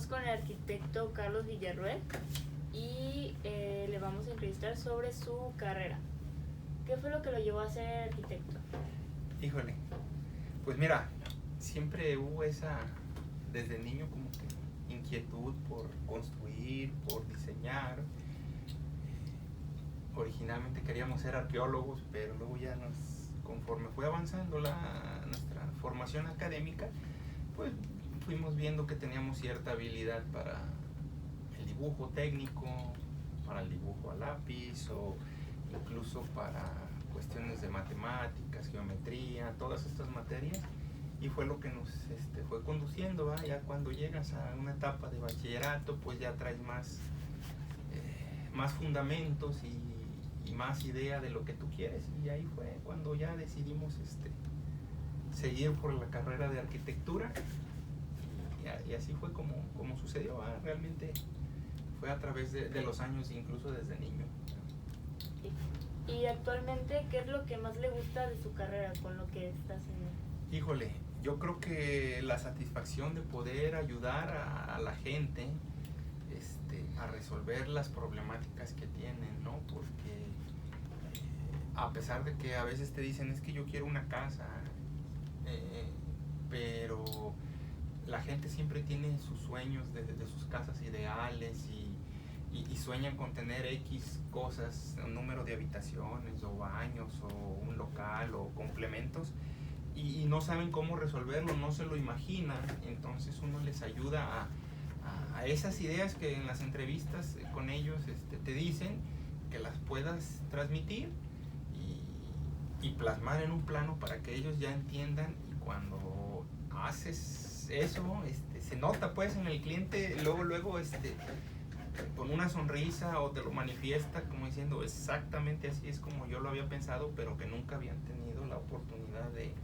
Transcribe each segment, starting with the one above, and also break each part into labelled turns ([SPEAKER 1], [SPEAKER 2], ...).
[SPEAKER 1] Estamos con el arquitecto Carlos Villarroel y le vamos a entrevistar sobre su carrera. ¿Qué fue lo que lo llevó a ser arquitecto?
[SPEAKER 2] Híjole, pues mira, siempre hubo esa, desde niño como que inquietud por construir, por diseñar. Originalmente queríamos ser arqueólogos, pero luego ya conforme fue avanzando nuestra formación académica, pues fuimos viendo que teníamos cierta habilidad para el dibujo técnico, para el dibujo a lápiz o incluso para cuestiones de matemáticas, geometría, todas estas materias, y fue lo que nos fue conduciendo, ¿va? Ya cuando llegas a una etapa de bachillerato, pues ya traes más fundamentos y más idea de lo que tú quieres, y ahí fue cuando ya decidimos seguir por la carrera de arquitectura, y así fue como sucedió, ¿va? Realmente fue a través de los años, incluso desde niño.
[SPEAKER 1] ¿Y actualmente qué es lo que más le gusta de su carrera con lo que está haciendo?
[SPEAKER 2] Híjole, yo creo que la satisfacción de poder ayudar a la gente a resolver las problemáticas que tienen, ¿no? Porque a pesar de que a veces te dicen, es que yo quiero una casa, pero la gente siempre tiene sus sueños de sus casas ideales y sueñan con tener X cosas, un número de habitaciones o baños o un local o complementos, y no saben cómo resolverlo, no se lo imaginan. Entonces uno les ayuda a esas ideas que en las entrevistas con ellos te dicen, que las puedas transmitir y plasmar en un plano para que ellos ya entiendan, y cuando haces eso se nota pues en el cliente luego con una sonrisa, o te lo manifiesta como diciendo, exactamente así es como yo lo había pensado, pero que nunca habían tenido la oportunidad de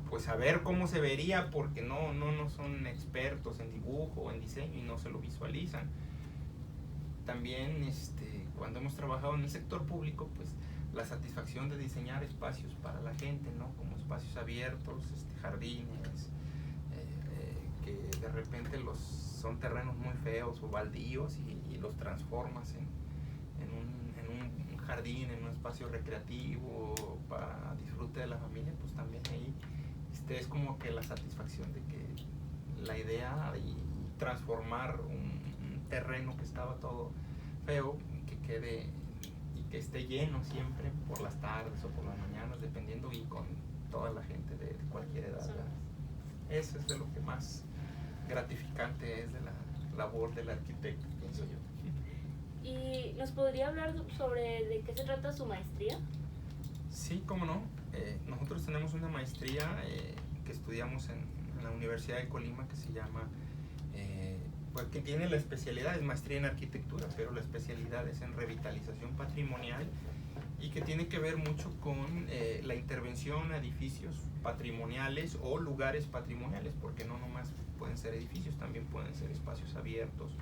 [SPEAKER 2] pues saber cómo se vería, porque no son expertos en dibujo o en diseño y no se lo visualizan. También cuando hemos trabajado en el sector público, pues la satisfacción de diseñar espacios para la gente, ¿no? Como espacios abiertos, jardines, que de repente son terrenos muy feos o baldíos, y los transformas en un jardín, en un espacio recreativo para disfrute de la familia, pues también ahí es como que la satisfacción de que la idea y transformar un terreno que estaba todo feo, que quede y que esté lleno siempre por las tardes o por las mañanas, dependiendo, y con toda la gente de cualquier edad, ¿verdad? Eso es de lo que más gratificante es de la labor del arquitecto, pienso yo.
[SPEAKER 1] ¿Y nos podría hablar sobre de qué se trata su maestría?
[SPEAKER 2] Sí, cómo no. Nosotros tenemos una maestría que estudiamos en la Universidad de Colima, que se llama, pues que tiene la especialidad, es maestría en arquitectura, pero la especialidad es en revitalización patrimonial, y que tiene que ver mucho con la intervención a edificios patrimoniales o lugares patrimoniales, porque no nomás pueden ser edificios, también pueden ser espacios abiertos,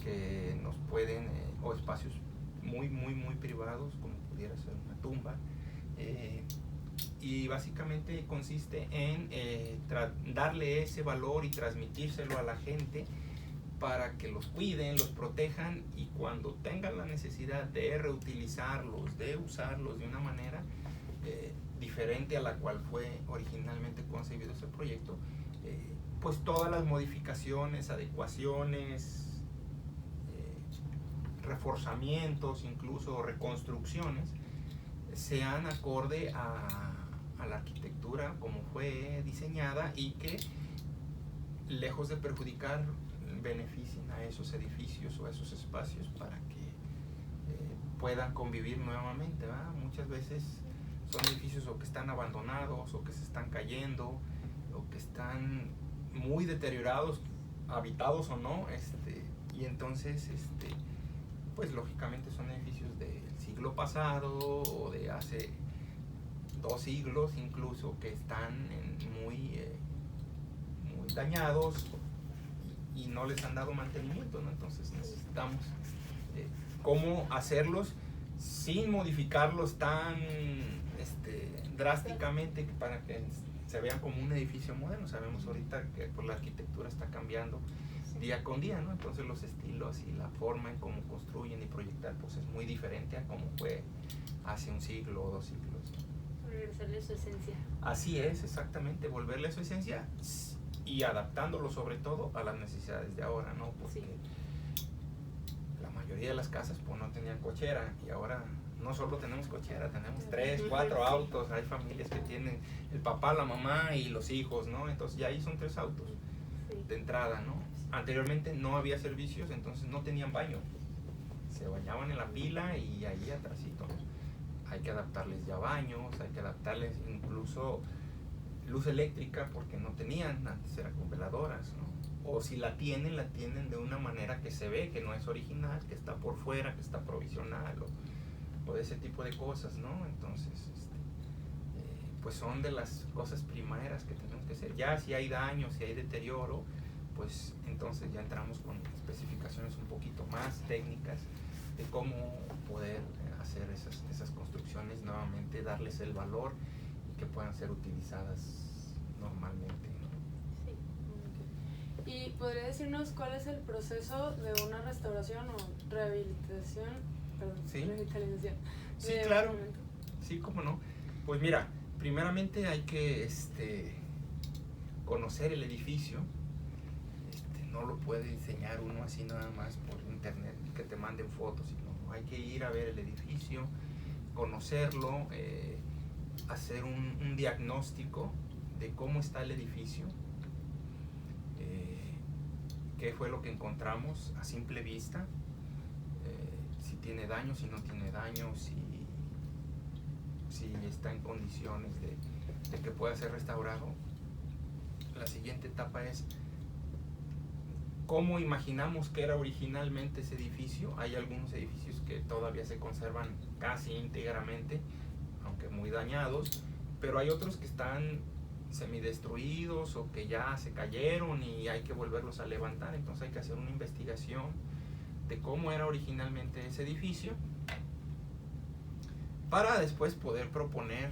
[SPEAKER 2] que nos pueden, o espacios muy privados, como pudiera ser una tumba, y básicamente consiste en darle ese valor y transmitírselo a la gente para que los cuiden, los protejan, y cuando tengan la necesidad de reutilizarlos, de usarlos de una manera diferente a la cual fue originalmente concebido ese proyecto, pues todas las modificaciones, adecuaciones, reforzamientos, incluso reconstrucciones, sean acorde a la arquitectura como fue diseñada, y que, lejos de perjudicar, beneficien a esos edificios o a esos espacios para que puedan convivir nuevamente, ¿verdad? Muchas veces son edificios o que están abandonados, o que se están cayendo, o que están muy deteriorados, habitados o no, y entonces pues lógicamente son edificios del siglo pasado o de hace 2 siglos incluso, que están muy dañados y no les han dado mantenimiento, ¿no? Entonces necesitamos cómo hacerlos sin modificarlos tan drásticamente, para que se vean como un edificio moderno. Sabemos ahorita que pues, la arquitectura está cambiando día con día, ¿no? Entonces los estilos y la forma en cómo construyen y proyectar pues es muy diferente a como fue hace un siglo o 2 siglos.
[SPEAKER 1] Regresarle a su esencia.
[SPEAKER 2] Así es, exactamente, volverle a su esencia y adaptándolo sobre todo a las necesidades de ahora, ¿no? Porque la mayoría de las casas pues no tenían cochera y ahora no solo tenemos cochera, tenemos 3, 4 autos. Hay familias que tienen el papá, la mamá y los hijos, ¿no? Entonces ya ahí son 3 autos de entrada, ¿no? Anteriormente no había servicios, entonces no tenían baño. Se bañaban en la pila y ahí atrásito. Hay que adaptarles ya baños, hay que adaptarles incluso luz eléctrica porque no tenían, antes eran con veladoras, ¿no? O si la tienen de una manera que se ve que no es original, que está por fuera, que está provisional o de ese tipo de cosas, ¿no? Entonces, pues son de las cosas primeras que tenemos que hacer. Ya si hay daño, si hay deterioro, pues entonces ya entramos con especificaciones un poquito más técnicas de cómo poder hacer esas construcciones nuevamente, darles el valor y que puedan ser utilizadas normalmente, ¿no?
[SPEAKER 3] Sí. ¿Y podría decirnos cuál es el proceso de una restauración o rehabilitación? Perdón,
[SPEAKER 2] ¿sí?
[SPEAKER 3] Revitalización.
[SPEAKER 2] Sí, claro. Sí, cómo no. Pues mira, primeramente hay que conocer el edificio. No lo puede diseñar uno así nada más por internet, que te manden fotos, sino hay que ir a ver el edificio, conocerlo, hacer un diagnóstico de cómo está el edificio, qué fue lo que encontramos a simple vista, si tiene daño, si no tiene daño, si está en condiciones de que pueda ser restaurado. La siguiente etapa es cómo imaginamos que era originalmente ese edificio. Hay algunos edificios que todavía se conservan casi íntegramente, aunque muy dañados, pero hay otros que están semidestruidos o que ya se cayeron y hay que volverlos a levantar. Entonces hay que hacer una investigación de cómo era originalmente ese edificio para después poder proponer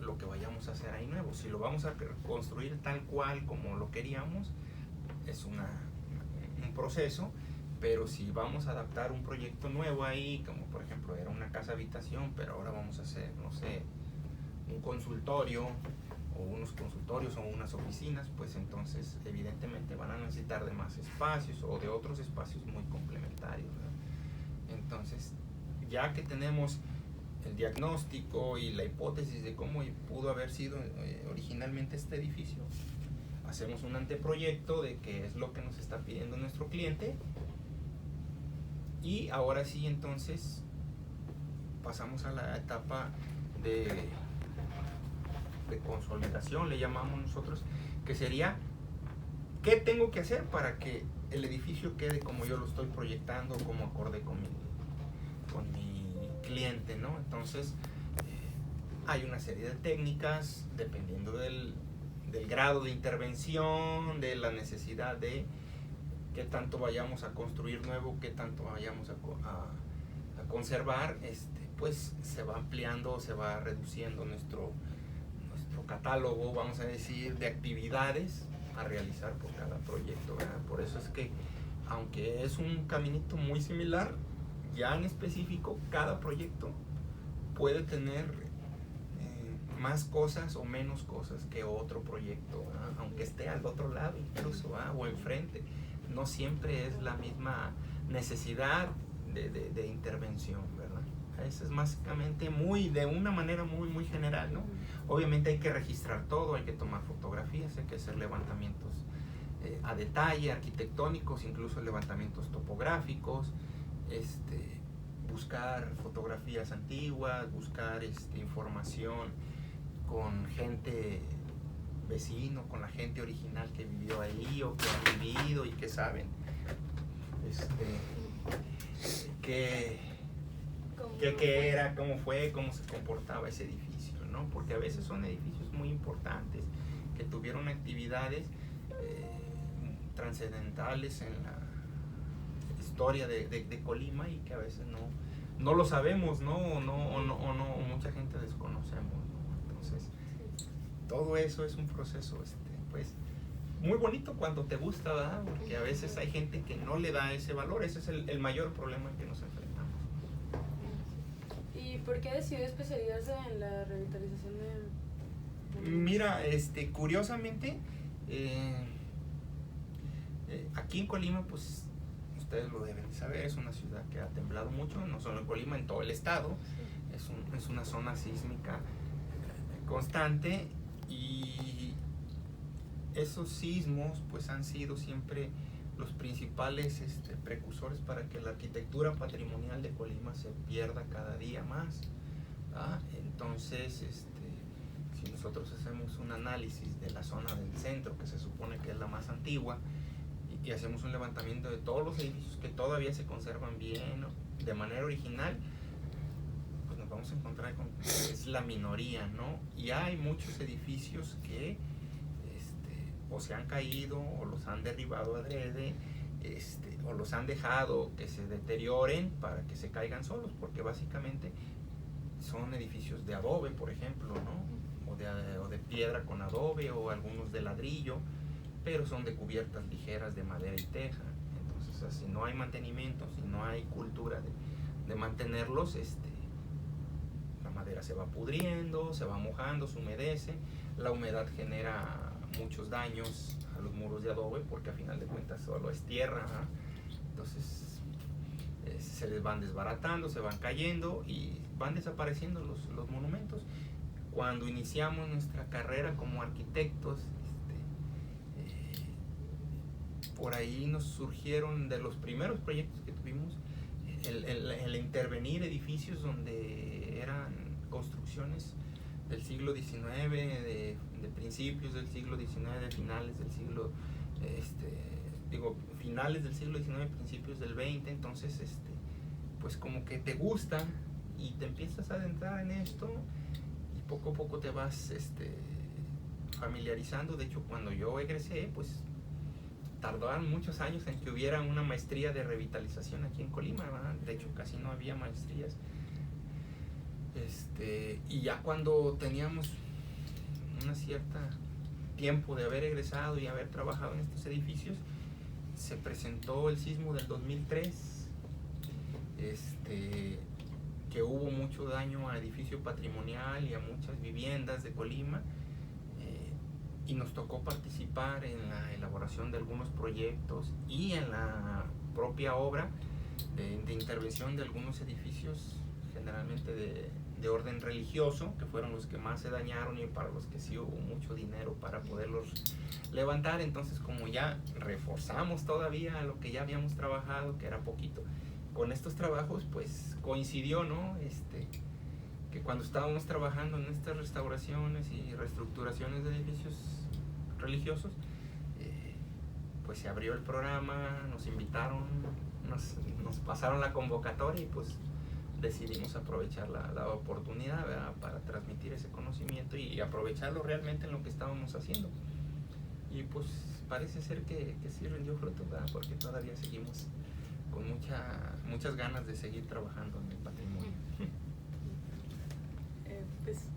[SPEAKER 2] lo que vayamos a hacer ahí nuevo. Si lo vamos a construir tal cual como lo queríamos, es un proceso, pero si vamos a adaptar un proyecto nuevo ahí, como por ejemplo era una casa habitación, pero ahora vamos a hacer, no sé, un consultorio o unos consultorios o unas oficinas, pues entonces evidentemente van a necesitar de más espacios o de otros espacios muy complementarios, ¿verdad? Entonces, ya que tenemos el diagnóstico y la hipótesis de cómo pudo haber sido originalmente este edificio, hacemos un anteproyecto de qué es lo que nos está pidiendo nuestro cliente y ahora sí entonces pasamos a la etapa de consolidación, le llamamos nosotros, que sería qué tengo que hacer para que el edificio quede como yo lo estoy proyectando, como acorde con mi cliente, ¿no? Entonces hay una serie de técnicas dependiendo del grado de intervención, de la necesidad de qué tanto vayamos a construir nuevo, qué tanto vayamos a conservar, pues se va ampliando, se va reduciendo nuestro catálogo, vamos a decir, de actividades a realizar por cada proyecto, ¿verdad? Por eso es que, aunque es un caminito muy similar, ya en específico, cada proyecto puede tener más cosas o menos cosas que otro proyecto, ¿verdad? Aunque esté al otro lado incluso, ¿verdad? O enfrente, no siempre es la misma necesidad de intervención, ¿verdad? Eso es básicamente de una manera muy general, ¿no? Obviamente hay que registrar todo, hay que tomar fotografías, hay que hacer levantamientos a detalle, arquitectónicos, incluso levantamientos topográficos, buscar fotografías antiguas, buscar información con gente vecino, con la gente original que vivió ahí o que han vivido y que saben qué era, cómo fue, cómo se comportaba ese edificio, ¿no? Porque a veces son edificios muy importantes que tuvieron actividades trascendentales en la historia de Colima y que a veces no lo sabemos, ¿no? O mucha gente desconocemos, ¿no? Entonces, todo eso es un proceso, pues, muy bonito cuando te gusta, ¿verdad? Porque a veces hay gente que no le da ese valor. Ese es el mayor problema que nos enfrentamos.
[SPEAKER 3] ¿Y por qué decidió especializarse en la revitalización de...?
[SPEAKER 2] Mira, curiosamente, aquí en Colima, pues, ustedes lo deben saber, es una ciudad que ha temblado mucho, no solo en Colima, en todo el estado. Es una zona sísmica constante, y esos sismos pues han sido siempre los principales precursores para que la arquitectura patrimonial de Colima se pierda cada día más, ¿verdad? Entonces, si nosotros hacemos un análisis de la zona del centro, que se supone que es la más antigua, y hacemos un levantamiento de todos los edificios que todavía se conservan bien, ¿no?, de manera original, pues nos vamos a encontrar con que es la minoría, ¿no? Y hay muchos edificios que o se han caído, o los han derribado adrede, o los han dejado que se deterioren para que se caigan solos, porque básicamente son edificios de adobe, por ejemplo, ¿no? O de piedra con adobe, o algunos de ladrillo, pero son de cubiertas ligeras de madera y teja. Entonces, si no hay mantenimiento, si no hay cultura de mantenerlos, la madera se va pudriendo, se va mojando, se humedece, la humedad genera muchos daños a los muros de adobe, porque a final de cuentas solo es tierra, ¿eh? Entonces se les van desbaratando, se van cayendo y van desapareciendo los monumentos. Cuando iniciamos nuestra carrera como arquitectos, por ahí nos surgieron de los primeros proyectos que tuvimos el intervenir edificios donde eran construcciones del siglo XIX, de principios del siglo XIX, de finales del siglo, finales del siglo XIX, principios del XX. Entonces, pues como que te gusta y te empiezas a adentrar en esto, y poco a poco te vas familiarizando. De hecho, cuando yo egresé, pues tardaron muchos años en que hubiera una maestría de revitalización aquí en Colima, ¿verdad? De hecho, casi no había maestrías. Y ya cuando teníamos una cierta tiempo de haber egresado y haber trabajado en estos edificios, se presentó el sismo del 2003, que hubo mucho daño a edificio patrimonial y a muchas viviendas de Colima, y nos tocó participar en la elaboración de algunos proyectos y en la propia obra de intervención de algunos edificios, generalmente de orden religioso, que fueron los que más se dañaron y para los que sí hubo mucho dinero para poderlos levantar. Entonces, como ya reforzamos todavía lo que ya habíamos trabajado, que era poquito, con estos trabajos, pues coincidió, ¿no? Que cuando estábamos trabajando en estas restauraciones y reestructuraciones de edificios religiosos, pues se abrió el programa, nos invitaron, nos pasaron la convocatoria, y pues decidimos aprovechar la oportunidad, ¿verdad?, para transmitir ese conocimiento y aprovecharlo realmente en lo que estábamos haciendo. Y pues parece ser que sí rindió fruto, ¿verdad?, porque todavía seguimos con muchas ganas de seguir trabajando en el patrimonio.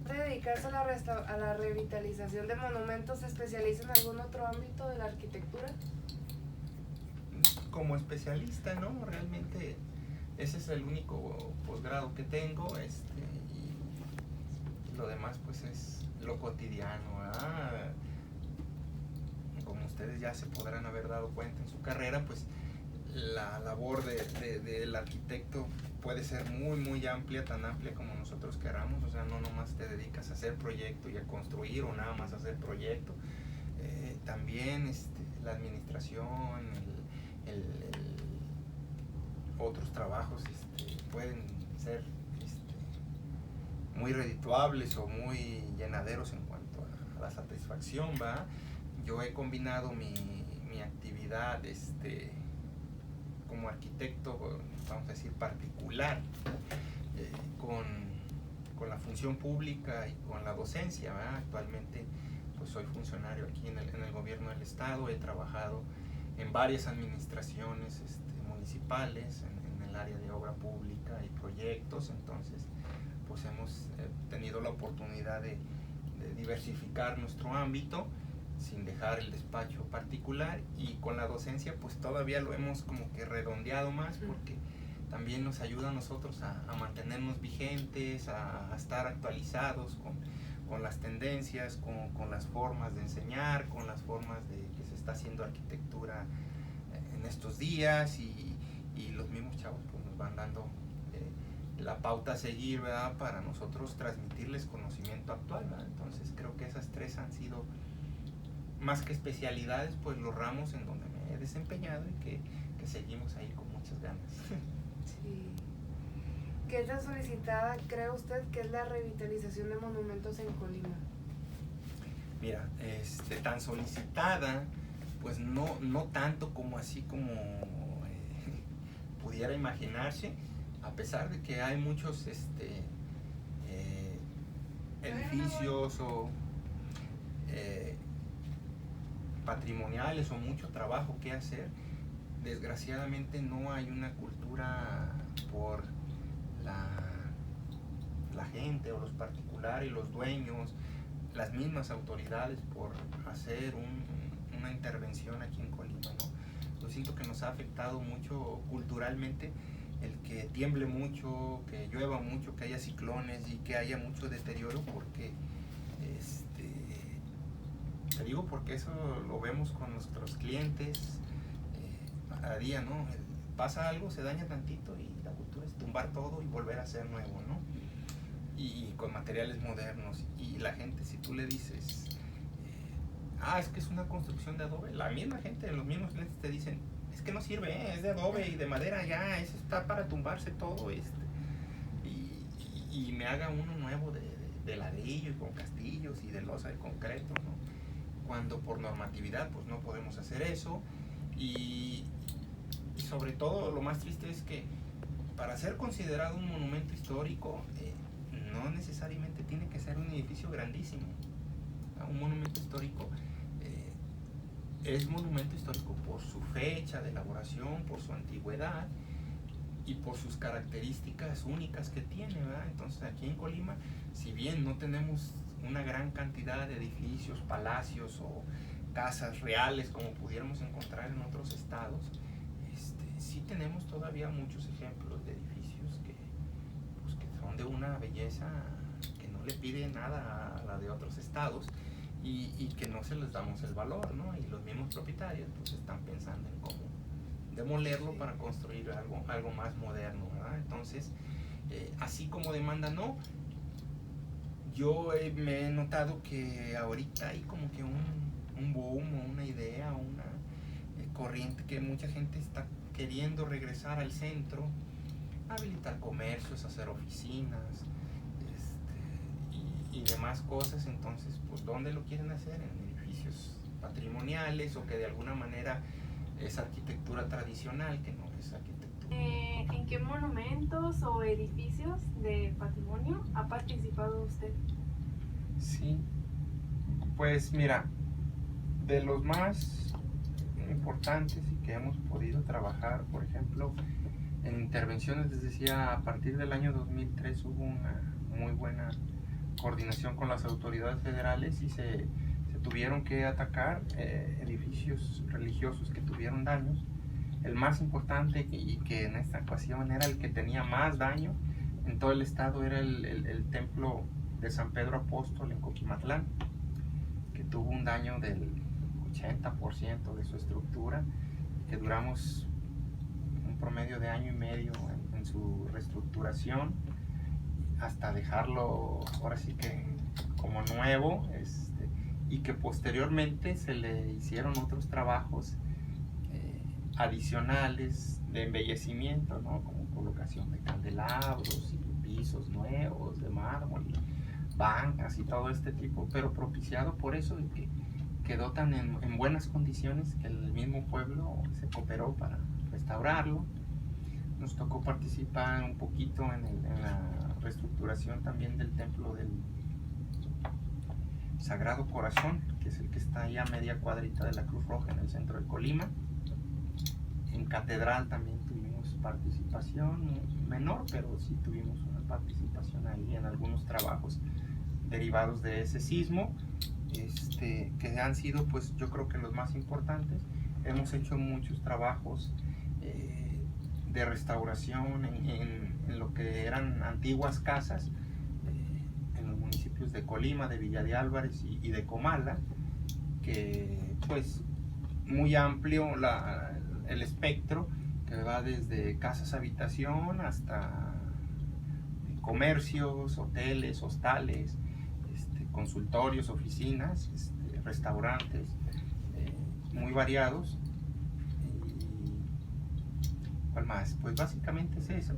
[SPEAKER 4] ¿Dedicarse a la revitalización de monumentos se especializa en algún otro ámbito de la arquitectura?
[SPEAKER 2] Como especialista, ¿no? Realmente ese es el único posgrado que tengo, y lo demás pues es lo cotidiano, ¿verdad? Como ustedes ya se podrán haber dado cuenta en su carrera, pues la labor del arquitecto puede ser muy muy amplia, tan amplia como nosotros queramos. O sea, no nomás te dedicas a hacer proyecto y a construir, o nada más a hacer proyecto. También la administración, otros trabajos pueden ser muy redituables o muy llenaderos en cuanto a la satisfacción, ¿va? Yo he combinado mi actividad como arquitecto, vamos a decir, particular, con la función pública y con la docencia, ¿verdad? Actualmente pues soy funcionario aquí en el gobierno del estado. He trabajado en varias administraciones municipales en el área de obra pública y proyectos. Entonces pues hemos tenido la oportunidad de de diversificar nuestro ámbito sin dejar el despacho particular, y con la docencia pues todavía lo hemos como que redondeado más, porque también nos ayuda a nosotros a mantenernos vigentes, a estar actualizados con las tendencias, con las formas de enseñar, con las formas de que se está haciendo arquitectura en estos días, y los mismos chavos pues nos van dando la pauta a seguir, ¿verdad?, para nosotros transmitirles conocimiento actual, ¿verdad? Entonces creo que esas tres han sido, más que especialidades, pues los ramos en donde me he desempeñado y que seguimos ahí con muchas ganas.
[SPEAKER 4] Sí. ¿Qué tan solicitada cree usted que es la revitalización de monumentos en Colima?
[SPEAKER 2] Mira, tan solicitada, pues no tanto como así como pudiera imaginarse, a pesar de que hay muchos edificios o patrimoniales o mucho trabajo que hacer. Desgraciadamente no hay una cultura por la gente o los particulares, los dueños, las mismas autoridades por hacer una intervención aquí en Colima, ¿no? Yo siento que nos ha afectado mucho culturalmente el que tiemble mucho, que llueva mucho, que haya ciclones y que haya mucho deterioro, porque te digo porque eso lo vemos con nuestros clientes a día, ¿no? Pasa algo, se daña tantito y la cultura es tumbar todo y volver a hacer nuevo, ¿no? Y con materiales modernos, y la gente, si tú le dices es que es una construcción de adobe, la misma gente, los mismos clientes te dicen, es que no sirve, es de adobe y de madera, ya, eso está para tumbarse todo, y me haga uno nuevo de ladrillo y con castillos y de losa de concreto, ¿no? Cuando por normatividad pues no podemos hacer eso, y sobre todo lo más triste es que para ser considerado un monumento histórico no necesariamente tiene que ser un edificio grandísimo. Un monumento histórico es monumento histórico por su fecha de elaboración, por su antigüedad y por sus características únicas que tiene, ¿verdad? Entonces aquí en Colima, si bien no tenemos una gran cantidad de edificios, palacios o casas reales como pudiéramos encontrar en otros estados, sí tenemos todavía muchos ejemplos de edificios que son de una belleza que no le pide nada a la de otros estados, y que no se les damos el valor, ¿no? Y los mismos propietarios pues están pensando en cómo demolerlo para construir algo más moderno, ¿verdad? Entonces, así como demanda no, yo me he notado que ahorita hay como que un boom o una idea, una corriente que mucha gente está queriendo regresar al centro, habilitar comercios, hacer oficinas y demás cosas. Entonces, pues ¿dónde lo quieren hacer? En edificios patrimoniales, o que de alguna manera es arquitectura tradicional, que no es arquitectura.
[SPEAKER 3] ¿En qué monumentos o edificios de patrimonio ha participado usted?
[SPEAKER 2] Sí, pues mira, de los más importantes y que hemos podido trabajar, por ejemplo, en intervenciones, les decía, a partir del año 2003 hubo una muy buena coordinación con las autoridades federales y se tuvieron que atacar edificios religiosos que tuvieron daños. El más importante, y que en esta ocasión era el que tenía más daño en todo el estado, era el templo de San Pedro Apóstol en Coquimatlán, que tuvo un daño del 80% de su estructura, que duramos un promedio de año y medio en su reestructuración, hasta dejarlo ahora sí que como nuevo, y que posteriormente se le hicieron otros trabajos adicionales de embellecimiento, ¿no? Como colocación de candelabros y pisos nuevos de mármol, bancas y todo este tipo, pero propiciado por eso de que quedó tan en buenas condiciones que el mismo pueblo se cooperó para restaurarlo. Nos tocó participar un poquito en la reestructuración también del templo del Sagrado Corazón, que es el que está ahí a media cuadrita de la Cruz Roja en el centro de Colima. En Catedral también tuvimos participación, menor, pero sí tuvimos una participación ahí en algunos trabajos derivados de ese sismo, que han sido, pues yo creo que los más importantes. Hemos hecho muchos trabajos de restauración en lo que eran antiguas casas en los municipios de Colima, de Villa de Álvarez y de Comala, que pues muy amplio el espectro, que va desde casas habitación hasta comercios, hoteles, hostales, consultorios, oficinas, restaurantes, muy variados. Y ¿cuál más? Pues básicamente es eso.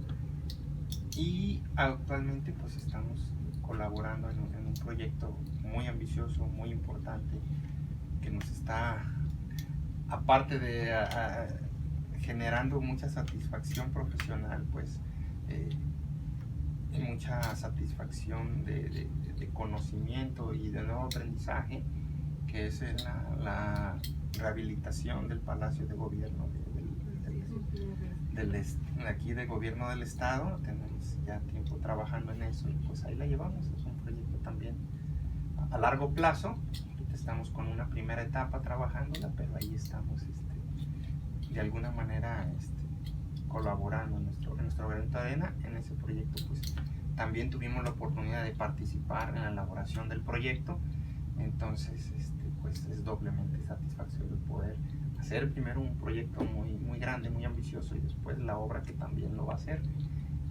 [SPEAKER 2] Y actualmente pues estamos colaborando en un proyecto muy ambicioso, muy importante, que nos está, aparte de generando mucha satisfacción profesional, pues mucha satisfacción de conocimiento y de nuevo aprendizaje, que es la rehabilitación del Palacio de Gobierno aquí de Gobierno del Estado. Tenemos ya tiempo trabajando en eso y pues ahí la llevamos. Es un proyecto también a largo plazo. Ahorita estamos con una primera etapa trabajándola, pero ahí estamos de alguna manera colaborando en nuestro granito de arena en ese proyecto. Pues también tuvimos la oportunidad de participar en la elaboración del proyecto, entonces pues es doblemente satisfactorio poder hacer primero un proyecto muy grande, muy ambicioso, y después la obra que también lo va a hacer,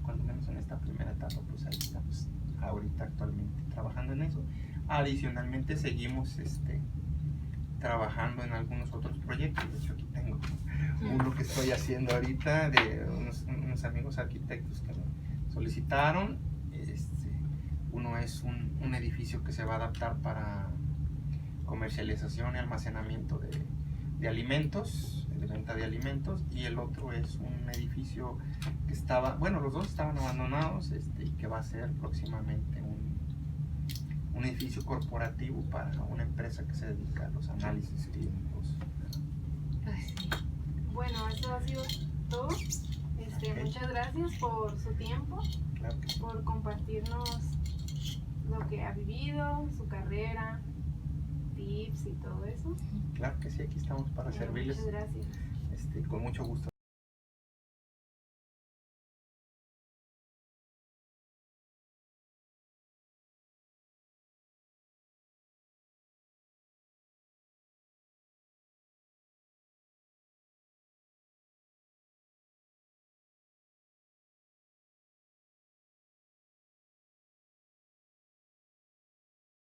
[SPEAKER 2] cuando menos en esta primera etapa. Pues ahí estamos ahorita actualmente trabajando en eso. Adicionalmente seguimos trabajando en algunos otros proyectos. De hecho, aquí tengo uno que estoy haciendo ahorita de unos amigos arquitectos que me solicitaron. Uno es un edificio que se va a adaptar para comercialización y almacenamiento de alimentos, de venta de alimentos, y el otro es un edificio que los dos estaban abandonados, y que va a ser próximamente un edificio corporativo para una empresa que se dedica a los análisis clínicos.
[SPEAKER 3] Bueno, eso ha sido todo. Muchas gracias por su tiempo,
[SPEAKER 2] Claro que sí.
[SPEAKER 3] por compartirnos lo que ha vivido, su carrera, tips y todo eso.
[SPEAKER 2] Claro que sí, aquí estamos para servirles.
[SPEAKER 3] Muchas gracias.
[SPEAKER 2] Con mucho gusto.